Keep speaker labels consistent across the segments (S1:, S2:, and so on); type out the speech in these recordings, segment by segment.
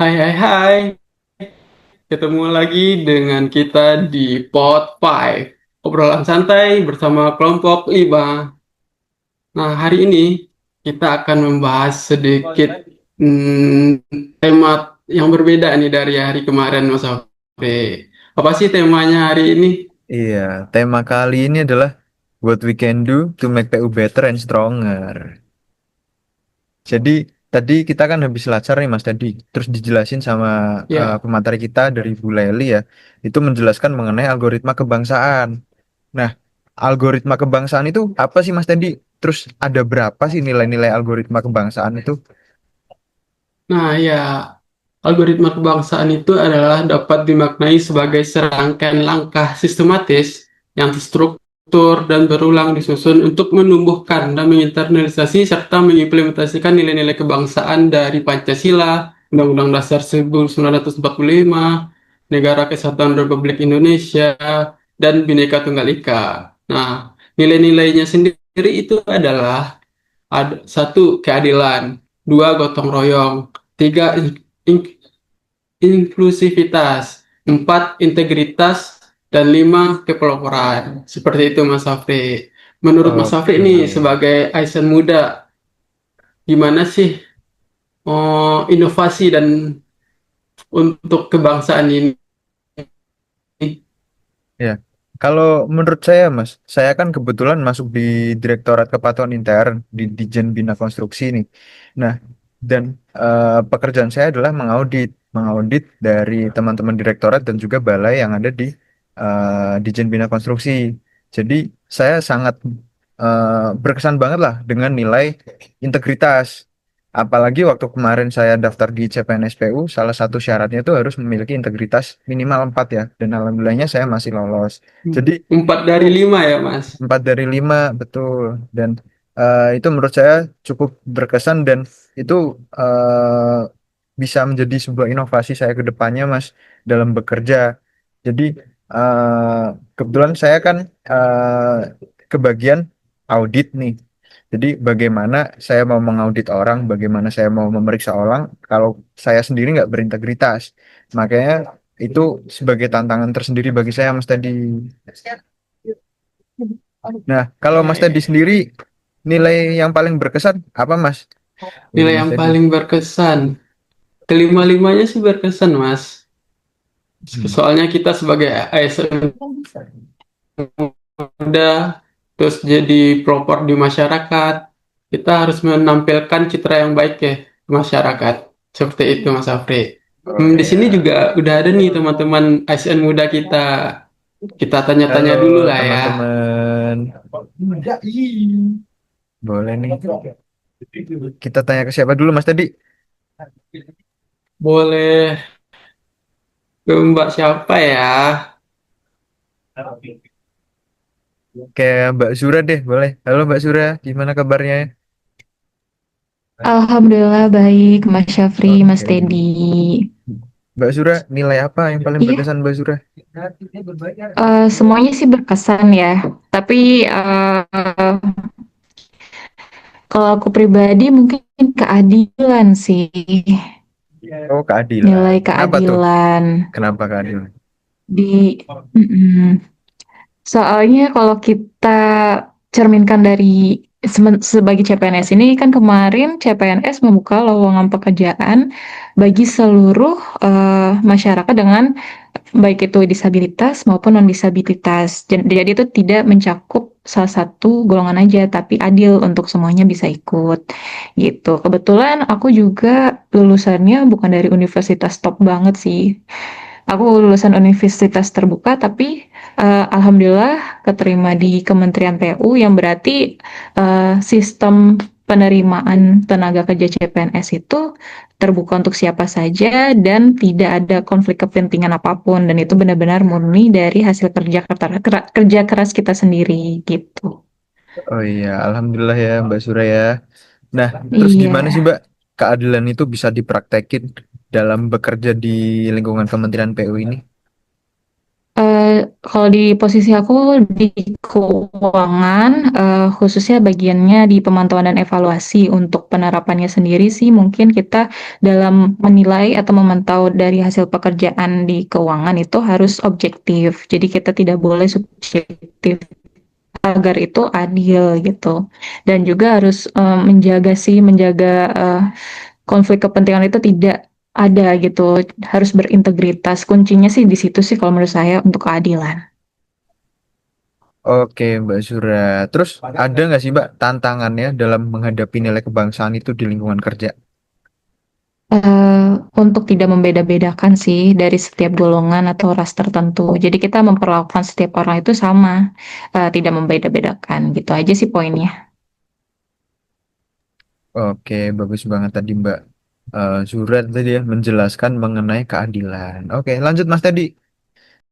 S1: Hai hai hai, ketemu lagi dengan kita di Pod 5, obrolan santai bersama kelompok 5. Nah, hari ini kita akan membahas sedikit tema yang berbeda nih dari hari kemarin, Mas Afri. Apa sih temanya hari ini?
S2: Iya, tema kali ini adalah What We Can Do to Make PU Better and Stronger. Jadi tadi kita kan habis lacar nih Mas tadi, terus dijelasin sama
S1: Ya,
S2: pemateri kita dari Bu Leli ya, itu menjelaskan mengenai algoritma kebangsaan. Nah, algoritma kebangsaan itu apa sih Mas tadi? Terus ada berapa sih nilai-nilai algoritma kebangsaan itu?
S1: nah ya, algoritma kebangsaan itu adalah dapat dimaknai sebagai serangkaian langkah sistematis yang terstruktur dan berulang disusun untuk menumbuhkan dan menginternalisasi serta mengimplementasikan nilai-nilai kebangsaan dari Pancasila, Undang-Undang Dasar 1945, Negara Kesatuan Republik Indonesia, dan Bhinneka Tunggal Ika. Nah, nilai-nilainya sendiri itu adalah satu, keadilan; dua, gotong royong; tiga, inklusivitas; empat, integritas; dan lima, kepeloporan. Seperti itu, Mas Afri. Menurut Mas Afri
S2: Oke.
S1: ini sebagai Aisan muda, gimana sih inovasi dan untuk kebangsaan ini?
S2: Ya, kalau menurut saya, Mas, saya kan kebetulan masuk di Direktorat Kepatuhan Intern di Dijen Bina Konstruksi nih. Nah, dan pekerjaan saya adalah mengaudit dari teman-teman direktorat dan juga balai yang ada di Dijen Bina Konstruksi. Jadi saya sangat berkesan banget lah dengan nilai integritas. Apalagi waktu kemarin saya daftar di CPNS PU, salah satu syaratnya itu harus memiliki integritas minimal 4 ya. Dan alhamdulillahnya saya masih lolos. Jadi
S1: Empat
S2: itu
S1: dari lima ya, Mas?
S2: 4 dari 5 betul. Dan itu menurut saya cukup berkesan dan itu eh, bisa menjadi sebuah inovasi saya ke depannya, Mas, dalam bekerja. Jadi eh, kebetulan saya kan kebagian audit nih. Jadi bagaimana saya mau mengaudit orang, bagaimana saya mau memeriksa orang kalau saya sendiri nggak berintegritas. Makanya itu sebagai tantangan tersendiri bagi saya, Mas tadi. Nah, kalau Mas Teddy
S1: Eh,
S2: sendiri, nilai yang paling berkesan apa, Mas? Dari
S1: Nilai
S2: Mas
S1: yang
S2: Teddy?
S1: paling berkesan. Kelima-limanya sih berkesan, Mas.
S2: Hmm.
S1: Soalnya kita sebagai ASN muda, terus jadi pelopor di masyarakat, kita harus menampilkan citra yang baik ya ke masyarakat. Seperti itu, Mas Afri.
S2: Oh
S1: Di sini
S2: ya.
S1: juga udah ada nih teman-teman ASN muda kita. Kita
S2: Halo
S1: tanya-tanya dulu lah ya.
S2: teman-teman. Boleh nih. Kita tanya ke siapa dulu, Mas Teddy?
S1: Boleh ke Mbak siapa ya?
S2: Kayak Mbak Sura deh, boleh. Halo Mbak Sura, gimana kabarnya?
S1: Alhamdulillah baik, Mas Syafri, Mas
S2: Oke.
S1: Teddy.
S2: Mbak Sura, nilai apa yang paling
S1: Iya,
S2: berkesan Mbak Sura?
S1: semuanya sih berkesan ya. Tapi kalau aku pribadi mungkin keadilan sih.
S2: Oh, keadilan.
S1: Nilai
S2: Kenapa tuh?
S1: keadilan
S2: Kenapa keadilan?
S1: di Mm-mm. Soalnya kalau kita cerminkan dari sebagai CPNS ini kan kemarin CPNS membuka lowongan pekerjaan bagi seluruh masyarakat dengan baik itu disabilitas maupun non-disabilitas. Jadi itu tidak mencakup salah satu golongan aja, tapi adil untuk semuanya bisa ikut gitu. Kebetulan aku juga lulusannya bukan dari universitas top banget sih. Aku lulusan universitas terbuka, tapi alhamdulillah keterima di Kementerian PU yang berarti sistem penerimaan tenaga kerja CPNS itu terbuka untuk siapa saja dan tidak ada konflik kepentingan apapun dan itu benar-benar murni dari hasil kerja keras kita sendiri gitu.
S2: Oh iya, alhamdulillah ya Mbak Sura ya. Nah, terus gimana sih
S1: Iya.
S2: Mbak keadilan itu bisa dipraktekin dalam bekerja di lingkungan Kementerian PU ini?
S1: Kalau di posisi aku di keuangan, khususnya bagiannya di pemantauan dan evaluasi. Untuk penerapannya sendiri sih mungkin kita dalam menilai atau memantau dari hasil pekerjaan di keuangan itu harus objektif. Jadi kita tidak boleh subjektif agar itu adil gitu. Dan juga harus menjaga konflik kepentingan itu tidak ada gitu, harus berintegritas. Kuncinya sih di situ sih kalau menurut saya untuk keadilan.
S2: Oke, Mbak Zura. Terus ada nggak sih Mbak tantangannya dalam menghadapi nilai kebangsaan itu di lingkungan kerja?
S1: Eh, untuk tidak membeda-bedakan sih dari setiap golongan atau ras tertentu. Jadi kita memperlakukan setiap orang itu sama, tidak membeda-bedakan. Gitu aja sih poinnya.
S2: Oke, bagus banget tadi Mbak Zura tadi ya menjelaskan mengenai keadilan. Oke, lanjut Mas tadi.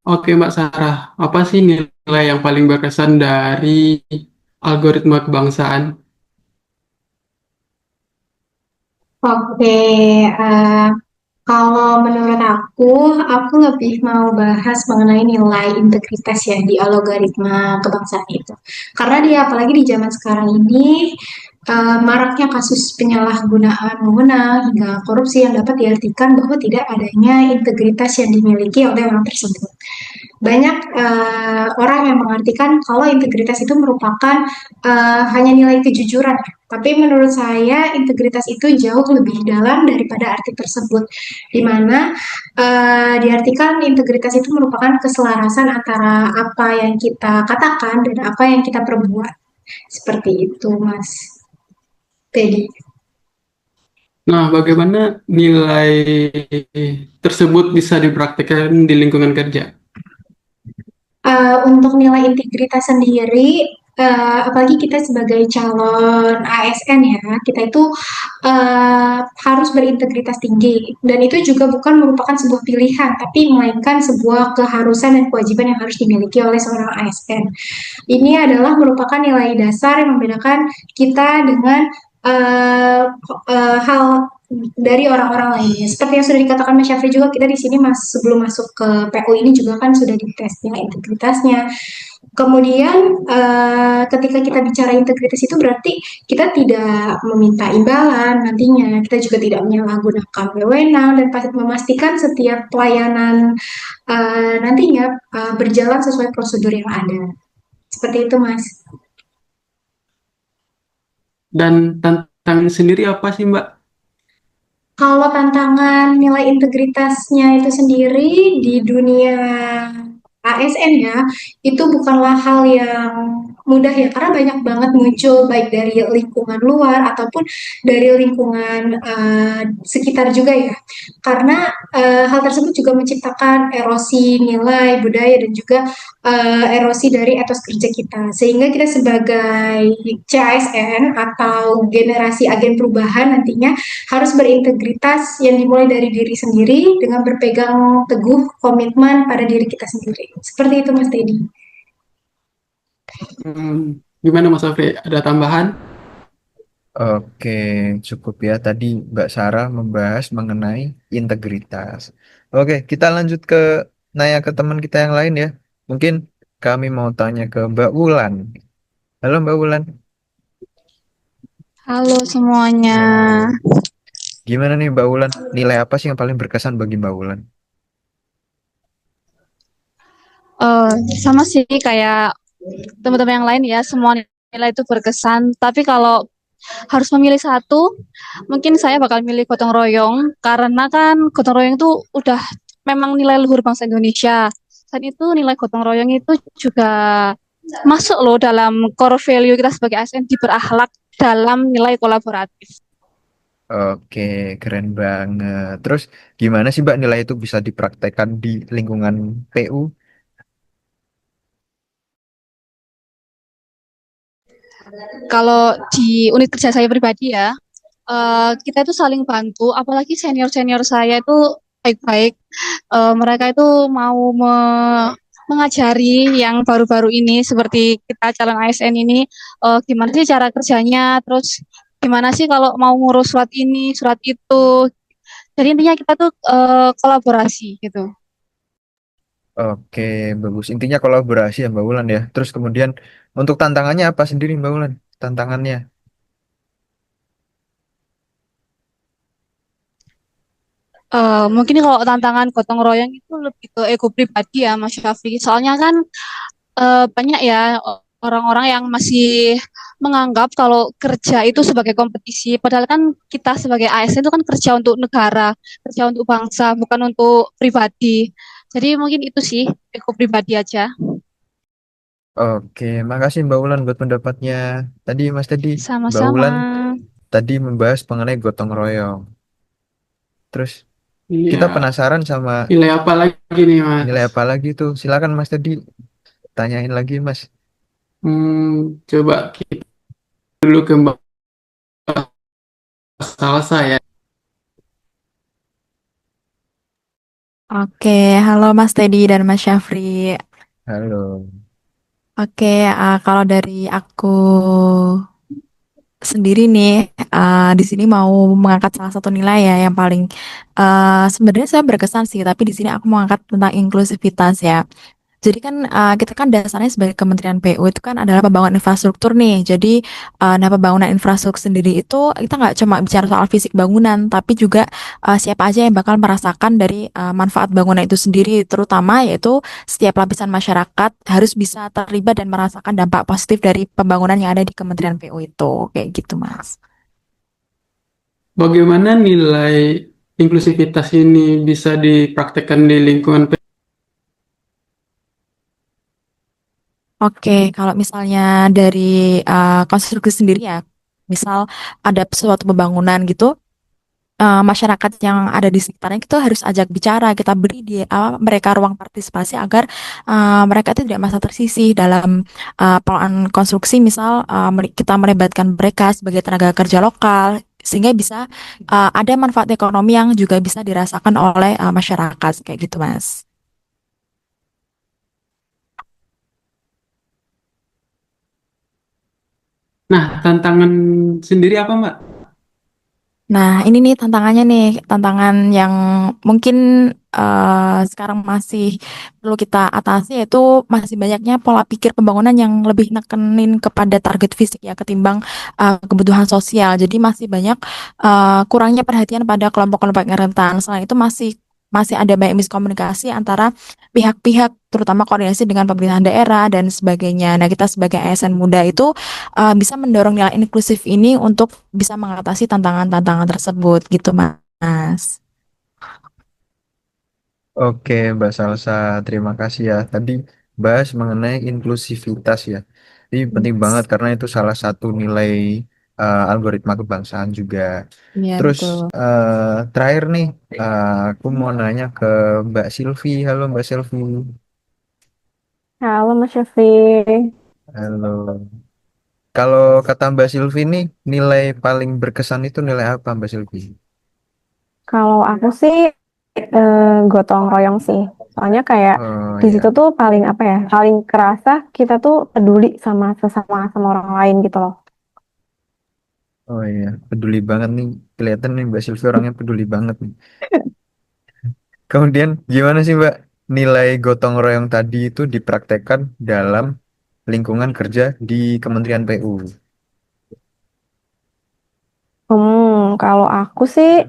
S3: Oke, Mbak Sarah, apa sih nilai yang paling berkesan dari algoritma kebangsaan?
S4: Oke, eh, kalau menurut aku lebih mau bahas mengenai nilai integritas ya di algoritma kebangsaan itu. Karena dia apalagi di zaman sekarang ini maraknya kasus penyalahgunaan wewenang hingga korupsi yang dapat diartikan bahwa tidak adanya integritas yang dimiliki oleh orang tersebut. Banyak orang yang mengartikan kalau integritas itu merupakan hanya nilai kejujuran. Tapi menurut saya integritas itu jauh lebih dalam daripada arti tersebut, di mana diartikan integritas itu merupakan keselarasan antara apa yang kita katakan dan apa yang kita perbuat. Seperti itu, Mas Teddy.
S3: Nah, bagaimana nilai tersebut bisa dipraktikkan di lingkungan kerja?
S4: Untuk nilai integritas sendiri, apalagi kita sebagai calon ASN ya, kita itu harus berintegritas tinggi. Dan itu juga bukan merupakan sebuah pilihan, tapi melainkan sebuah keharusan dan kewajiban yang harus dimiliki oleh seorang ASN. Ini adalah merupakan nilai dasar yang membedakan kita dengan hal dari orang-orang lainnya. Seperti yang sudah dikatakan Mas Syafri juga, kita di sini sebelum masuk ke PU ini juga kan sudah dites nilai integritasnya. Kemudian ketika kita bicara integritas itu berarti kita tidak meminta imbalan nantinya, kita juga tidak menyalahgunakan wewenang dan pasti memastikan setiap pelayanan nantinya berjalan sesuai prosedur yang ada. Seperti itu, Mas.
S3: Dan tantangan sendiri apa sih, Mbak?
S4: Kalau tantangan nilai integritasnya itu sendiri di dunia ASN ya, itu bukanlah hal yang mudah ya, karena banyak banget muncul baik dari lingkungan luar ataupun dari lingkungan sekitar juga ya. Karena hal tersebut juga menciptakan erosi nilai budaya dan juga erosi dari etos kerja kita. Sehingga kita sebagai CASN atau generasi agen perubahan nantinya harus berintegritas yang dimulai dari diri sendiri dengan berpegang teguh komitmen pada diri kita sendiri. Seperti itu, Mas Teddy.
S3: Gimana Mas Afri? Ada tambahan?
S2: Oke, cukup ya. Tadi Mbak Sarah membahas mengenai integritas. Oke, kita lanjut ke nanya ke teman kita yang lain ya. Mungkin kami mau tanya ke Mbak Wulan. Halo Mbak Wulan,
S5: Halo semuanya.
S2: gimana nih Mbak Wulan? Nilai apa sih yang paling berkesan bagi Mbak Wulan?
S5: Eh, Sama sih kayak teman-teman yang lain ya, semua nilai itu berkesan. Tapi kalau harus memilih satu, mungkin saya bakal milih gotong royong karena kan gotong royong itu udah memang nilai luhur bangsa Indonesia. Selain itu nilai gotong royong itu juga masuk loh dalam core value kita sebagai ASN di berakhlak dalam nilai kolaboratif.
S2: Oke, keren banget. Terus gimana sih Mbak nilai itu bisa dipraktekkan di lingkungan PU?
S5: Kalau di unit kerja saya pribadi ya, kita itu saling bantu, apalagi senior-senior saya itu baik-baik. Mereka itu mau mengajari yang baru-baru ini, seperti kita calon ASN ini, gimana sih cara kerjanya, terus gimana sih kalau mau ngurus surat ini, surat itu. Jadi intinya kita tuh kolaborasi gitu.
S2: Oke, bagus. Intinya kolaborasi ya Mbak Wulan ya. Terus kemudian untuk tantangannya apa sendiri Mbak Wulan? Tantangannya.
S5: Mungkin kalau tantangan gotong royong itu lebih ke ego pribadi ya Mas Syafri. Soalnya kan banyak ya orang-orang yang masih menganggap kalau kerja itu sebagai kompetisi. Padahal kan kita sebagai ASN itu kan kerja untuk negara, kerja untuk bangsa, bukan untuk pribadi. Jadi mungkin itu sih ego pribadi aja.
S2: Oke, makasih Mbak Wulan buat pendapatnya. Tadi Mas tadi Mbak
S5: Sama-sama.
S2: Wulan tadi membahas mengenai gotong royong. Terus kita
S3: Iya,
S2: penasaran sama
S3: nilai apa lagi nih Mas?
S2: nilai apa lagi tuh? Silakan Mas tadi tanyain lagi Mas.
S3: Coba kita dulu ke Mbak Salsa ya.
S6: Oke, halo Mas Teddy dan Mas Syafri.
S2: Halo.
S6: Oke, kalau dari aku sendiri nih, di sini mau mengangkat salah satu nilai ya yang paling sebenarnya saya berkesan sih, tapi di sini aku mau angkat tentang inklusivitas ya. Jadi kan kita kan dasarnya sebagai Kementerian PU itu kan adalah pembangunan infrastruktur nih. Jadi nah pembangunan infrastruktur sendiri itu kita nggak cuma bicara soal fisik bangunan, tapi juga siapa aja yang bakal merasakan dari manfaat bangunan itu sendiri, terutama yaitu setiap lapisan masyarakat harus bisa terlibat dan merasakan dampak positif dari pembangunan yang ada di Kementerian PU itu, kayak gitu, Mas.
S3: Bagaimana nilai inklusivitas ini bisa dipraktekkan di lingkungan
S6: Oke, kalau misalnya dari konstruksi sendiri ya, misal ada suatu pembangunan gitu, masyarakat yang ada di sekitarnya kita harus ajak bicara, kita beri mereka ruang partisipasi agar mereka itu tidak merasa tersisih dalam pengelolaan konstruksi, misal kita melibatkan mereka sebagai tenaga kerja lokal sehingga bisa ada manfaat ekonomi yang juga bisa dirasakan oleh masyarakat kayak gitu, Mas.
S3: Nah, tantangan sendiri apa, Mbak?
S6: Nah, ini nih tantangannya nih, tantangan yang mungkin sekarang masih perlu kita atasi yaitu masih banyaknya pola pikir pembangunan yang lebih nekenin kepada target fisik ya ketimbang kebutuhan sosial. Jadi masih banyak kurangnya perhatian pada kelompok-kelompok yang rentan. Selain itu masih masih ada banyak miskomunikasi antara pihak-pihak, terutama koordinasi dengan pemerintahan daerah dan sebagainya. Nah, kita sebagai ASN muda itu bisa mendorong nilai inklusif ini untuk bisa mengatasi tantangan-tantangan tersebut gitu Mas.
S2: Oke, Mbak Salsa, terima kasih ya. Tadi bahas mengenai inklusivitas ya. Ini penting banget karena itu salah satu nilai algoritma kebangsaan juga.
S6: Iya
S2: Terus
S6: betul.
S2: terakhir nih, aku mau nanya ke Mbak Silvi. Halo Mbak Silvi.
S7: Halo Mas Syafri.
S2: Halo. Kalau kata Mbak Silvi nih, nilai paling berkesan itu nilai apa Mbak Silvi?
S7: Kalau aku sih gotong royong sih. Soalnya kayak
S2: Oh
S7: di situ
S2: ya,
S7: tuh paling apa ya, paling kerasa kita tuh peduli sama sesama sama orang lain gitu loh.
S2: oh iya, peduli banget nih. Kelihatan nih Mbak Silvi orangnya peduli banget nih. Kemudian gimana sih Mbak nilai gotong royong tadi itu dipraktekkan dalam lingkungan kerja di Kementerian PU?
S7: Kalau aku sih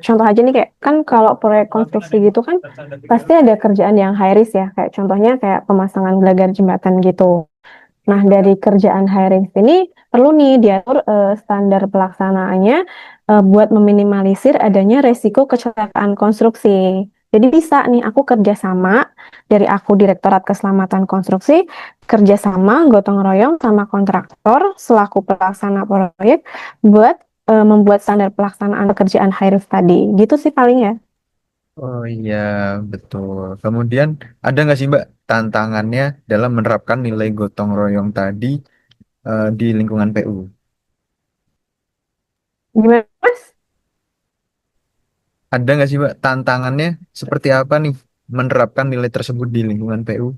S7: contoh aja nih kayak kan kalau proyek konstruksi gitu kan pasti ada kerjaan yang high risk ya. Kayak contohnya kayak pemasangan gelagar jembatan gitu. Nah, dari kerjaan hiring ini perlu nih diatur standar pelaksanaannya buat meminimalisir adanya resiko kecelakaan konstruksi. Jadi bisa nih aku kerjasama dari aku Direktorat Keselamatan Konstruksi, kerjasama gotong royong sama kontraktor selaku pelaksana proyek buat membuat standar pelaksanaan pekerjaan high-risk tadi. Gitu sih paling ya.
S2: Oh iya, betul. Kemudian ada nggak sih Mbak tantangannya dalam menerapkan nilai gotong royong tadi di lingkungan PU?
S7: Gimana, Mas?
S2: Ada nggak sih Mbak tantangannya seperti apa nih menerapkan nilai tersebut di lingkungan PU?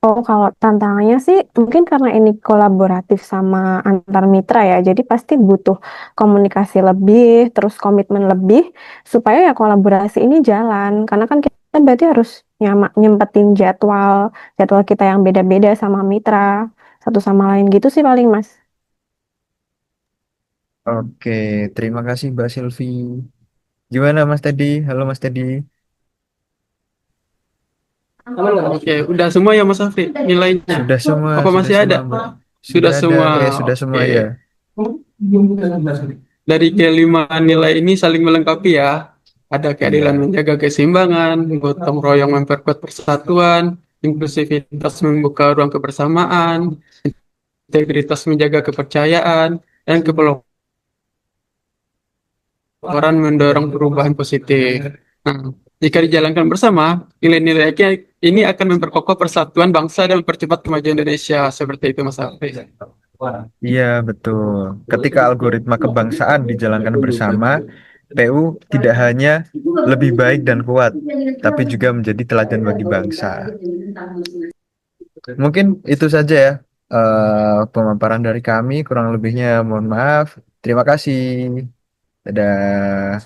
S7: Oh, kalau tantangannya sih mungkin karena ini kolaboratif sama antar mitra ya, jadi pasti butuh komunikasi lebih, terus komitmen lebih supaya ya kolaborasi ini jalan. Karena kan kita berarti harus nyempetin jadwal kita yang beda-beda sama mitra satu sama lain gitu sih paling Mas.
S2: Oke, terima kasih Mbak Silvi. Gimana Mas Teddy? Halo Mas Teddy.
S3: Oke, udah semua ya Mas Afri nilainya? Apa
S2: Sudah
S3: masih ada?
S2: semua Mbak.
S3: Sudah
S2: Sudah ada,
S3: semua.
S2: sudah semua
S3: Oke.
S2: ya.
S3: Dari kelima nilai ini saling melengkapi ya. Ada keadilan
S2: Iya.
S3: menjaga keseimbangan, gotong royong memperkuat persatuan, inklusivitas membuka ruang kebersamaan, integritas menjaga kepercayaan, dan kepelopor orang mendorong perubahan positif. Nah, jika dijalankan bersama, nilai-nilai ini akan memperkokoh persatuan bangsa dan mempercepat kemajuan Indonesia. Seperti itu, Mas Hafiz.
S2: Iya, betul. Ketika algoritma kebangsaan dijalankan bersama, PU tidak hanya lebih baik dan kuat, tapi juga menjadi teladan bagi bangsa. Mungkin itu saja ya pemaparan dari kami. Kurang lebihnya mohon maaf. Terima kasih. Dadah.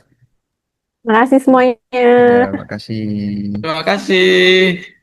S7: Makasih semuanya.
S2: Ya, makasih.
S3: Terima kasih.